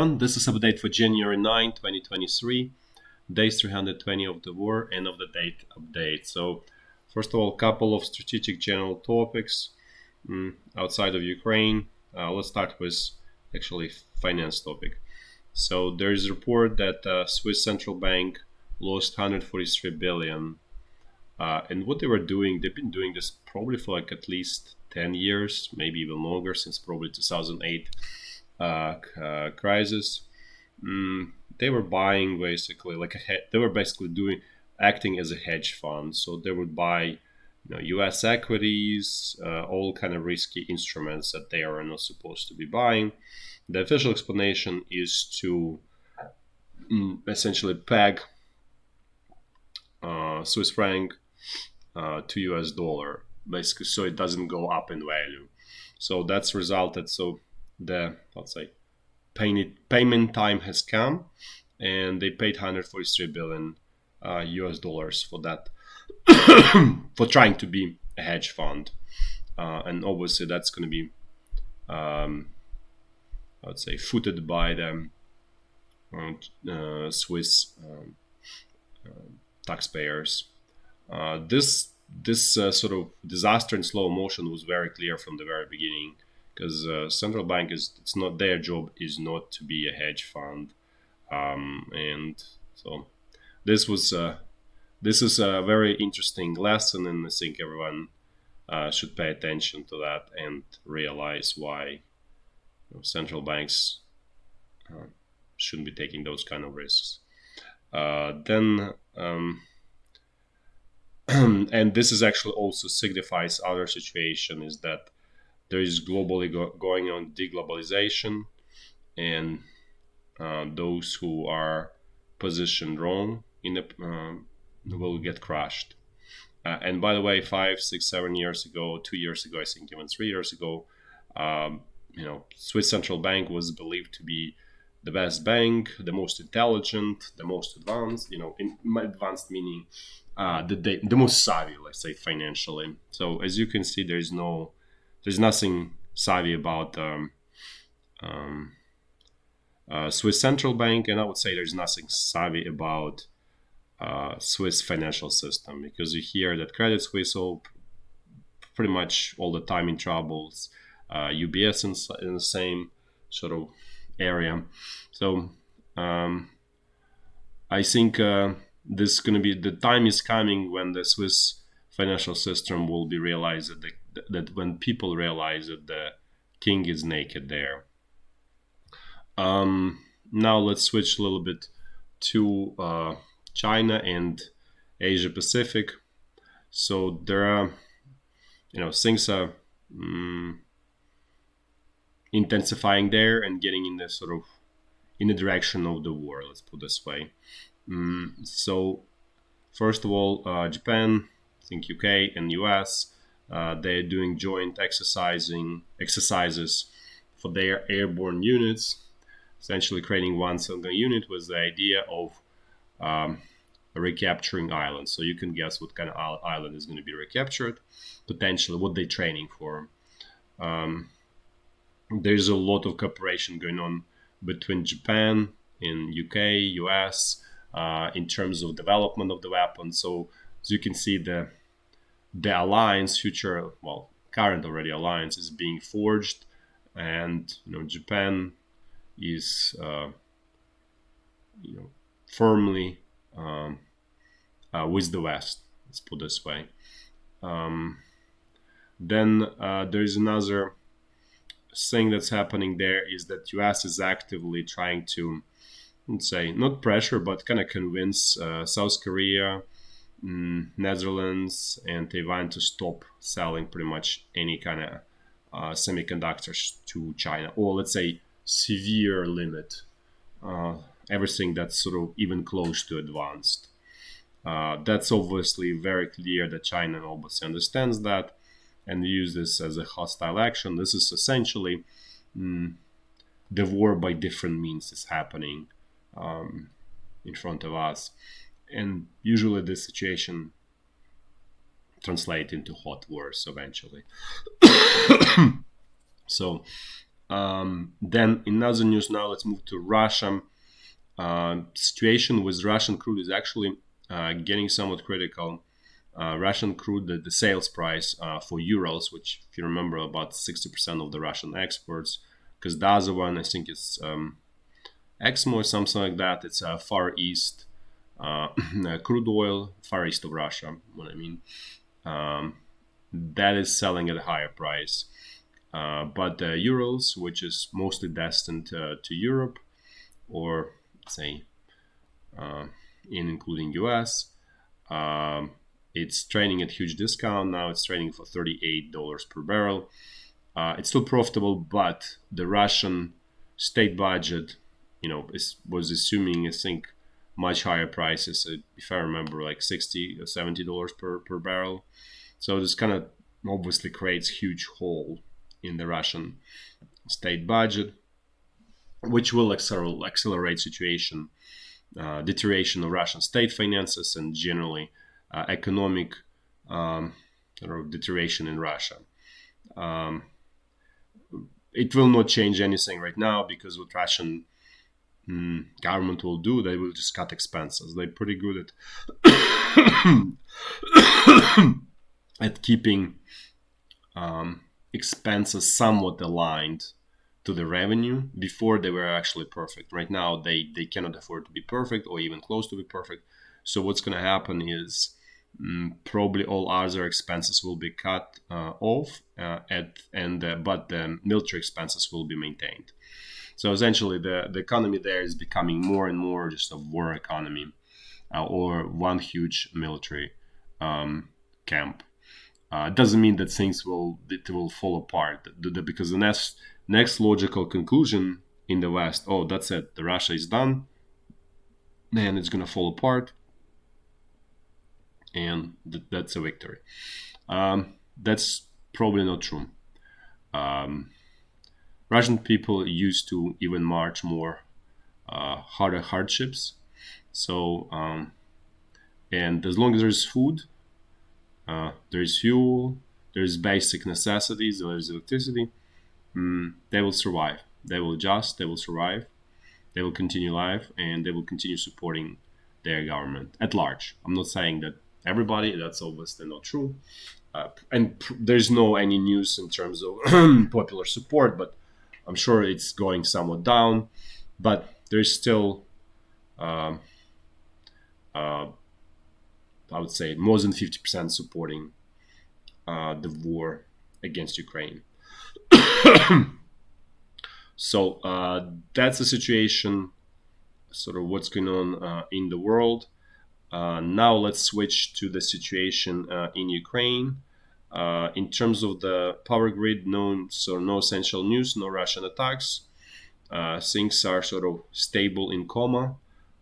everyone. This is update for January 9, 2023, days 320 of the war, end of the date update. So, first of all, a couple of strategic general topics outside of Ukraine. Let's start with actually finance topic. So, there is a report that Swiss central bank lost 143 billion. And what they were doing, they've been doing this probably for like at least 10 years, maybe even longer, since probably 2008 crisis. They were buying basically like they were basically acting as a hedge fund. So they would buy, U.S. equities, all kind of risky instruments that they are not supposed to be buying. The official explanation is to essentially peg Swiss franc to US dollar, basically, so it doesn't go up in value. So that's resulted. So the, let's say, payment time has come, and they paid 143 billion US dollars for that, for trying to be a hedge fund. And obviously that's going to be, I would say, footed by the Swiss taxpayers. This sort of disaster in slow motion was very clear from the very beginning, because central bank it's not their job is not to be a hedge fund, and so this is a very interesting lesson, and I think everyone should pay attention to that and realize why central banks shouldn't be taking those kind of risks. And this is actually also signifies other situation, is that there is globally going on deglobalization, and those who are positioned wrong in the will get crushed. And by the way, 5, 6, 7 years ago, 2 years ago, I think even 3 years ago, Swiss central bank was believed to be the best bank, the most intelligent, the most advanced. Advanced meaning the most savvy, let's say, financially. So as you can see, there's nothing savvy about Swiss central bank, and I would say there's nothing savvy about Swiss financial system, because you hear that Credit Suisse pretty much all the time in troubles, UBS in the same sort of area. So I think this is going to be, the time is coming when the Swiss financial system will be realized that when people realize that the king is naked there. Now let's switch a little bit to China and Asia Pacific. So there are, things are intensifying there and getting in the sort of in the direction of the war, let's put it this way. So first of all, Japan, I think UK and US, they're doing joint exercises for their airborne units, essentially creating one single unit with the idea of recapturing islands. So you can guess what kind of island is going to be recaptured, potentially what they're training for. There's a lot of cooperation going on between Japan and UK, US, in terms of development of the weapon. So as you can see, the alliance, current already alliance, is being forged, and Japan is firmly with the West. Let's put it this way. Then there's another thing that's happening there, is that US is actively trying to, let's say, not pressure, but kind of convince South Korea, Netherlands, and Taiwan to stop selling pretty much any kind of semiconductors to China, or let's say severe limit everything that's sort of even close to advanced. That's obviously very clear that China obviously understands that and use this as a hostile action. This is essentially the war by different means is happening in front of us, and usually this situation translates into hot wars eventually. So Then in other news, now let's move to Russia. Situation with Russian crude is actually getting somewhat critical. Russian crude, the sales price for Urals, which, if you remember, about 60% of the Russian exports, because the other one, I think it's Exmo or something like that. It's Far East crude oil, Far East of Russia, what I mean. That is selling at a higher price. But the Urals, which is mostly destined to Europe, or say including US, it's trading at huge discount. Now it's trading for $38 per barrel. It's still profitable, but the Russian state budget, was assuming, I think, much higher prices. If I remember, like $60 or $70 per barrel. So this kind of obviously creates huge hole in the Russian state budget, which will accelerate situation, deterioration of Russian state finances, and generally economic deterioration in Russia. It will not change anything right now, because what Russian government will do, they will just cut expenses. They're pretty good at keeping expenses somewhat aligned to the revenue. Before, they were actually perfect. Right now, they cannot afford to be perfect or even close to be perfect. So what's going to happen is probably all other expenses will be cut off, but the military expenses will be maintained. So essentially, the economy there is becoming more and more just a war economy, or one huge military camp. It doesn't mean that things will fall apart, because the next logical conclusion in the West, oh, that's it, the Russia is done, and it's gonna fall apart, and that's a victory. That's probably not true. Russian people used to even march more harder hardships. So, and as long as there's food, there's fuel, there's basic necessities, there's electricity, they will survive. They will adjust, they will survive, they will continue life, and they will continue supporting their government at large. I'm not saying that everybody, that's obviously not true. There's no any news in terms of popular support, but I'm sure it's going somewhat down. But there's still, I would say, more than 50% supporting the war against Ukraine. So that's the situation, sort of what's going on in the world. Now let's switch to the situation in Ukraine. In terms of the power grid, no essential news, no Russian attacks. Things are sort of stable in coma.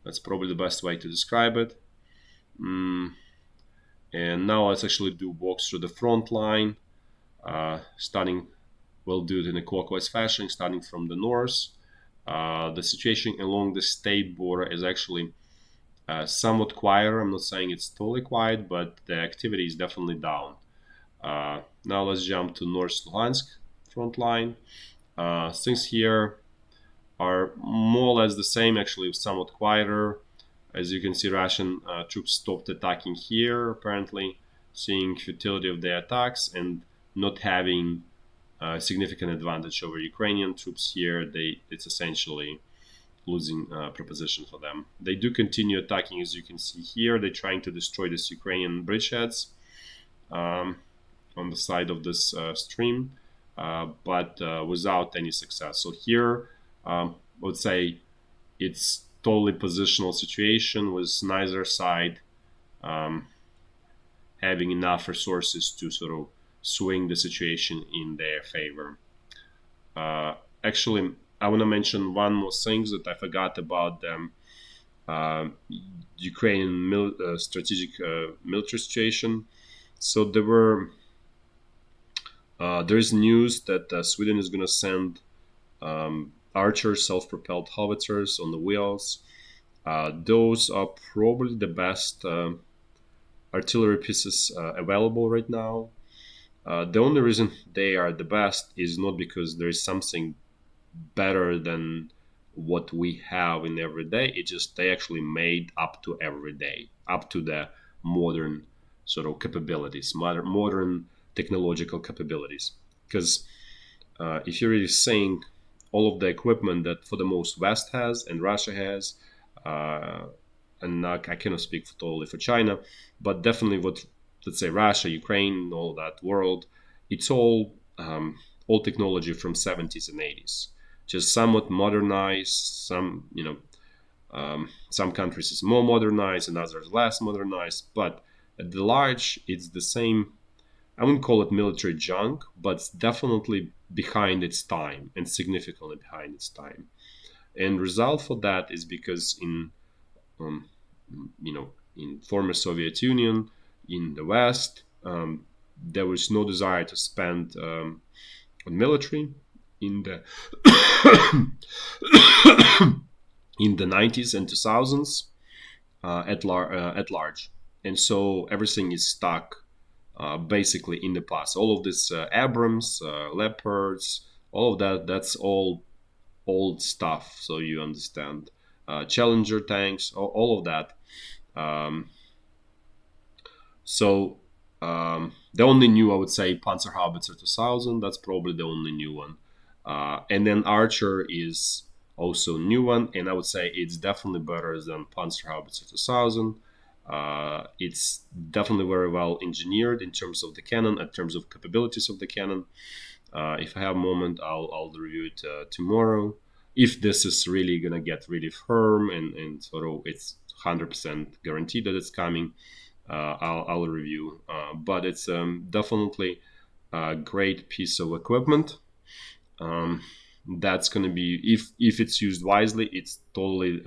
That's probably the best way to describe it. And now let's actually walk through the front line, starting. We'll do it in a clockwise fashion, starting from the north. The situation along the state border is actually somewhat quieter. I'm not saying it's totally quiet, but the activity is definitely down. Now let's jump to North Lugansk front line. Things here are more or less the same, actually somewhat quieter. As you can see, Russian troops stopped attacking here, apparently seeing futility of their attacks and not having significant advantage over Ukrainian troops here. It's essentially losing proposition for them. They do continue attacking, as you can see here. They're trying to destroy this Ukrainian bridgeheads on the side of this stream, but without any success. So here, I would say it's totally positional situation with neither side having enough resources to sort of swing the situation in their favor. Actually, I want to mention one more thing that I forgot about the Ukrainian strategic military situation. So there is news that Sweden is going to send Archer self-propelled howitzers on the wheels. Those are probably the best artillery pieces available right now. The only reason they are the best is not because there is something better than what we have in every day. It just they actually made up to every day, up to the modern sort of capabilities, modern technological capabilities. Because if you're really saying all of the equipment that for the most West has and Russia has, uh, and I cannot speak totally for China, but definitely what, let's say, Russia, Ukraine, all that world, it's all technology from 70s and 80s, just somewhat modernized. Some countries is more modernized and others less modernized, but at the large, it's the same. I wouldn't call it military junk, but it's definitely behind its time and significantly behind its time. And result for that is because um, in former Soviet Union, in the West, there was no desire to spend on military in the in the 90s and 2000s at large, and so everything is stuck basically in the past. All of this Abrams, Leopards, all of that's all old stuff. So you understand, Challenger tanks, all of that. Um, So the only new, I would say, Panzerhaubitzer 2000. That's probably the only new one. And then Archer is also a new one, and I would say it's definitely better than Panzerhaubitzer 2000. It's definitely very well engineered in terms of the cannon, in terms of capabilities of the cannon. If I have a moment, I'll review it tomorrow. If this is really gonna get really firm and sort of it's 100% guaranteed that it's coming, I'll review. But it's definitely a great piece of equipment. Um, that's going to be, if it's used wisely, it's totally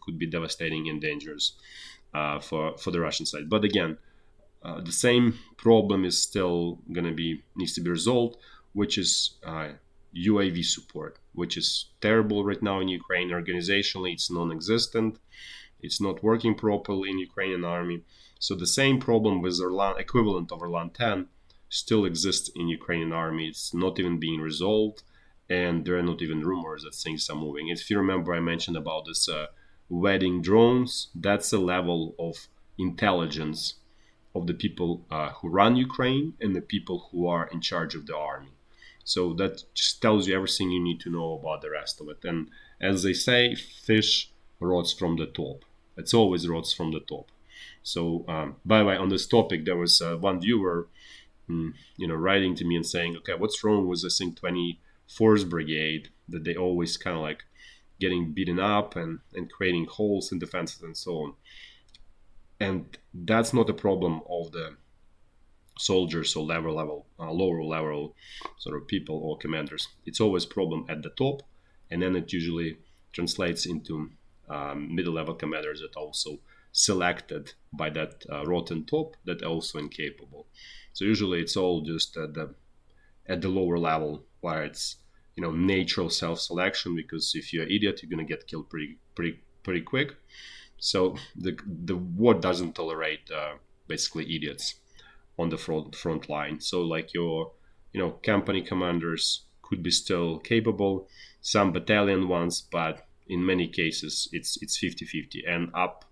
could be devastating and dangerous for the Russian side. But again, the same problem is still going to be needs to be resolved, which is UAV support, which is terrible right now in Ukraine. Organizationally, it's non-existent. It's not working properly in Ukrainian army. So the same problem with Orlan equivalent of Orlan 10 still exists in Ukrainian army. It's not even being resolved, and there are not even rumors that things are moving. If you remember, I mentioned about this wedding drones. That's a level of intelligence of the people who run Ukraine and the people who are in charge of the army. So that just tells you everything you need to know about the rest of it. And as they say, fish rots from the top. It's always rots from the top. So, by the way, on this topic, there was one viewer, writing to me and saying, "Okay, what's wrong with this 24th Brigade that they always kind of like getting beaten up and creating holes in defenses and so on?" And that's not a problem of the soldiers or lower level sort of people or commanders. It's always problem at the top, and then it usually translates into middle level commanders that also selected by that rotten top that are also incapable. So usually it's all just at the lower level where it's natural self selection, because if you're an idiot, you're gonna get killed pretty quick. So the war doesn't tolerate basically idiots on the front line. So like your company commanders could be still capable, some battalion ones, but in many cases it's 50-50, and up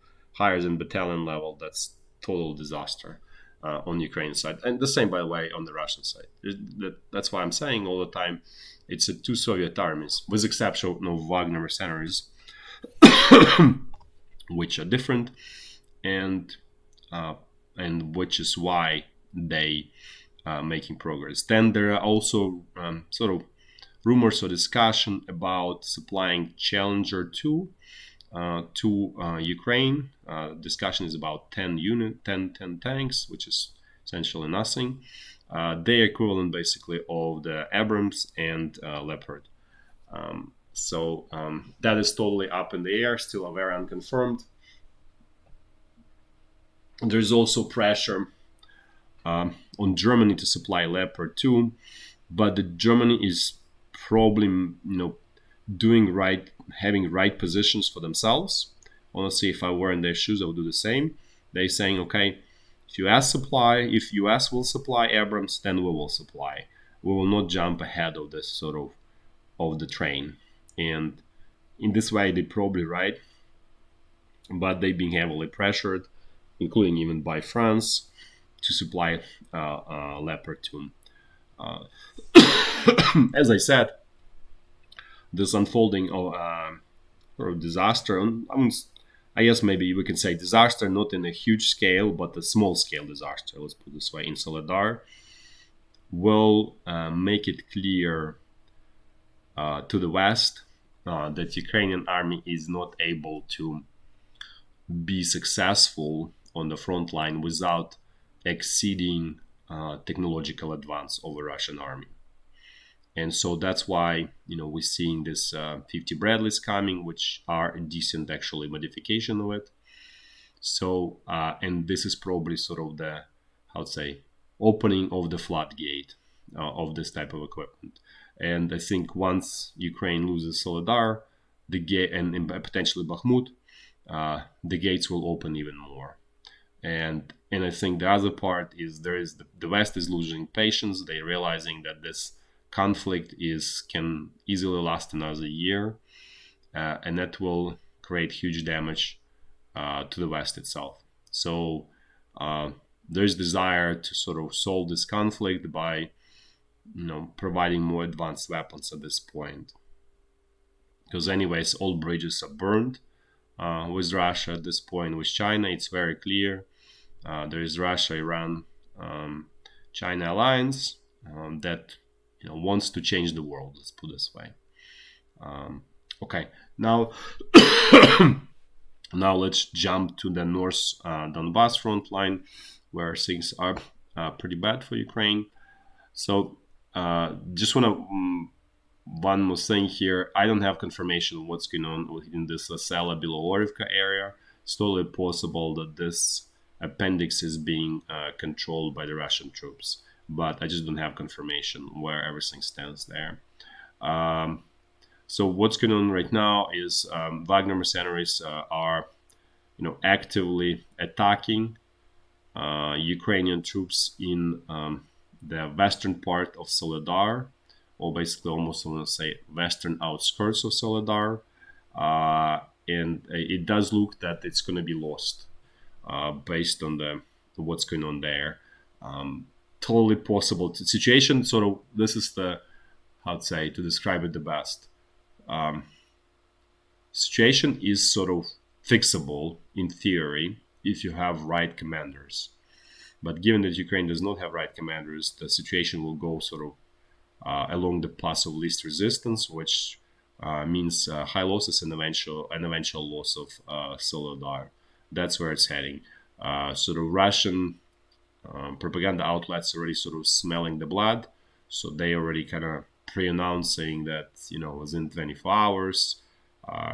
higher than battalion level, that's total disaster on the Ukrainian side, and the same, by the way, on the Russian side. That's why I'm saying all the time it's a two Soviet armies, with exception of Wagner mercenaries, which are different, and uh, and which is why they making progress. Then there are also sort of rumors or discussion about supplying Challenger 2 to Ukraine. Discussion is about 10 tanks, which is essentially nothing. They're equivalent basically of the Abrams and Leopard. That is totally up in the air, still very unconfirmed. There's also pressure on Germany to supply Leopard 2, but the Germany is probably doing right, having right positions for themselves. Honestly, if I were in their shoes, I would do the same. They're saying, okay, if US will supply Abrams, then we will supply. We will not jump ahead of this sort of of the train. And in this way, they're probably right, but they've been heavily pressured, including even by France, to supply Leopard 2. As I said, this unfolding of or disaster, I guess maybe we can say disaster, not in a huge scale, but a small scale disaster, let's put it this way, in Soledar, will make it clear to the West that Ukrainian army is not able to be successful on the front line without exceeding technological advance of the Russian army. And so that's why we're seeing this 50 Bradleys coming, which are a decent actually modification of it. So and this is probably sort of the, how to say, opening of the floodgate of this type of equipment. And I think once Ukraine loses Soledar, the gate and potentially Bakhmut, the gates will open even more. And I think the other part is the West is losing patience. They're realizing that this conflict can easily last another year, and that will create huge damage to the West itself. So there's desire to sort of solve this conflict by providing more advanced weapons at this point, because anyways all bridges are burned with Russia at this point. With China, it's very clear. There is Russia, Iran, China alliance that wants to change the world. Let's put it this way. Okay, now now let's jump to the North Donbass front line, where things are pretty bad for Ukraine. So just want to one more thing here. I don't have confirmation of what's going on in this Sela Biloorivka area. It's totally possible that this appendix is being controlled by the Russian troops, but I just don't have confirmation where everything stands there. So what's going on right now is Wagner mercenaries are, actively attacking Ukrainian troops in the western part of Soledar, or basically almost I want to say western outskirts of Soledar, and it does look that it's going to be lost based on what's going on there. Totally possible situation. Sort of, this is the, how to say, to describe it the best. Situation is sort of fixable in theory if you have right commanders. But given that Ukraine does not have right commanders, the situation will go sort of along the path of least resistance, which means high losses and eventual loss of Soledar. That's where it's heading. Sort of Russian propaganda outlets already sort of smelling the blood, so they already kind of pre-announcing that within 24 hours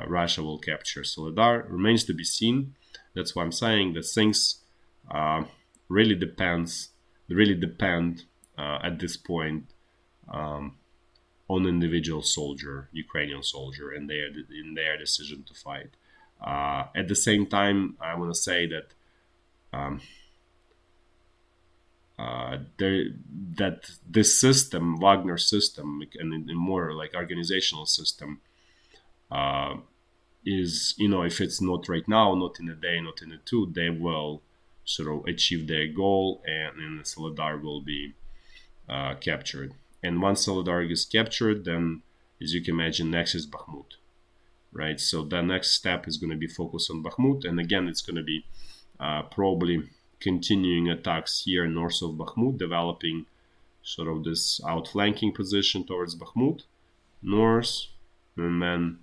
Russia will capture Soledar. Remains to be seen. That's why I'm saying that things really depend at this point on individual soldier, Ukrainian soldier, and their decision to fight. At the same time, I want to say that that this system, Wagner system, and more like organizational system, is, if it's not right now, not in a day, not in a two, they will sort of achieve their goal, and Soledar will be captured. And once Soledar is captured, then, as you can imagine, next is Bakhmut, right? So the next step is going to be focused on Bakhmut, and again, it's going to be probably continuing attacks here north of Bakhmut, developing sort of this outflanking position towards Bakhmut, north, and then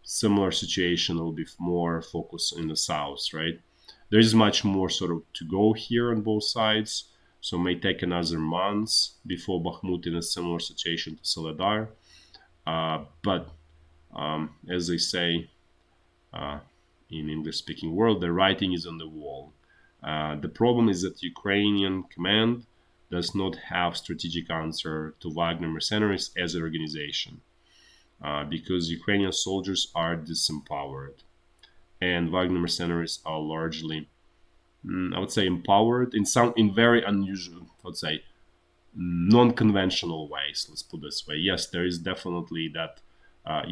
similar situation will be more focused in the south, right? There is much more sort of to go here on both sides, so it may take another month before Bakhmut in a similar situation to Soledar. But as they say in English-speaking world, the writing is on the wall. The problem is that Ukrainian command does not have strategic answer to Wagner mercenaries as an organization, because Ukrainian soldiers are disempowered, and Wagner mercenaries are largely, I would say, empowered in very unusual, let's say, non-conventional ways. Let's put it this way. Yes, there is definitely that, uh,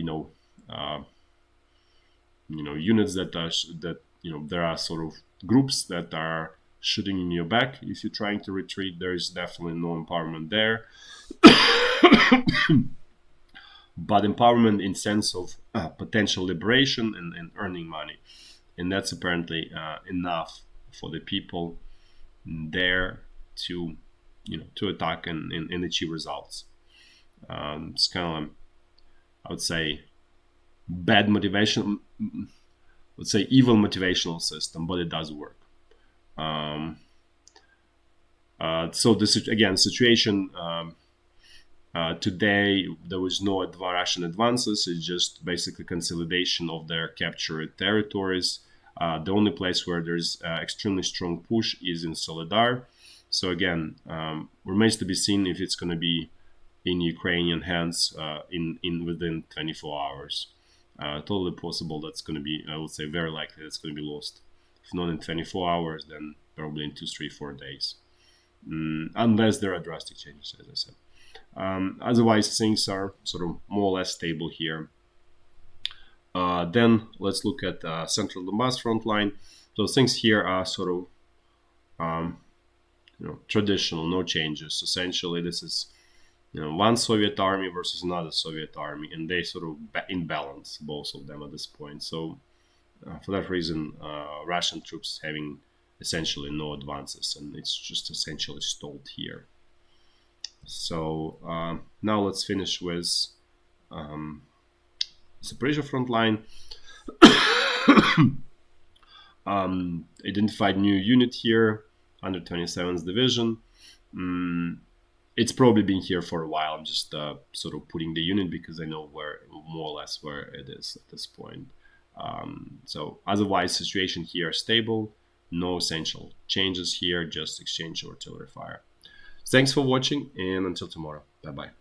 units that are that there are sort of groups that are shooting in your back if you're trying to retreat. There is definitely no empowerment there, but empowerment in sense of potential liberation and earning money, and that's apparently enough for the people there to to attack and achieve results. It's kind of, I would say, bad motivation, let's say evil motivational system, but it does work. So this again situation, today there was no Russian advances. It's just basically consolidation of their captured territories. The only place where there's extremely strong push is in Soledar. So again, remains to be seen if it's going to be in Ukrainian hands in within 24 hours. Totally possible that's going to be, I would say, very likely that's going to be lost. If not in 24 hours, then probably in 2, 3, 4 days, unless there are drastic changes, as I said. Otherwise, things are sort of more or less stable here. Then let's look at central Donbass front line. So things here are sort of traditional, no changes. Essentially, this is one Soviet army versus another Soviet army, and they sort of in balance, both of them at this point. So for that reason, Russian troops having essentially no advances, and it's just essentially stalled here. So now let's finish with Zaporizhya front line. Identified new unit here, 127th Division. It's probably been here for a while. I'm just sort of putting the unit because I know where, more or less, where it is at this point. So otherwise, situation here is stable. No essential changes here, just exchange of artillery fire. Thanks for watching, and until tomorrow. Bye-bye.